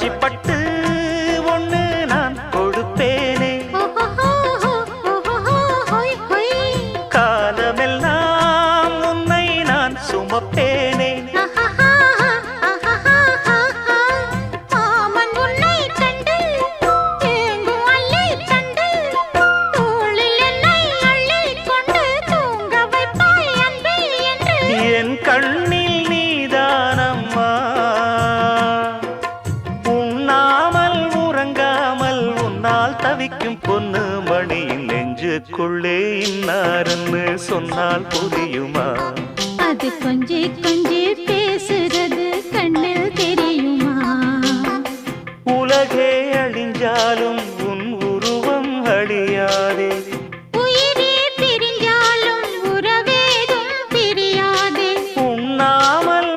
வழிபட்டு ஒண்ணு நான் கொடுப்பேனே. காலமெல்லாம் உன்னை நான் சுமப்பேனே. என் கண்ணில் நீதானம்மா, உண்ணாமல் உறங்காமல் உன்னால் தவிக்கும் பொண்ணு மணியின் நெஞ்சுக்குள்ளே இன்னாருன்னு சொன்னால் புரியுமா? அது கொஞ்சி கொஞ்சி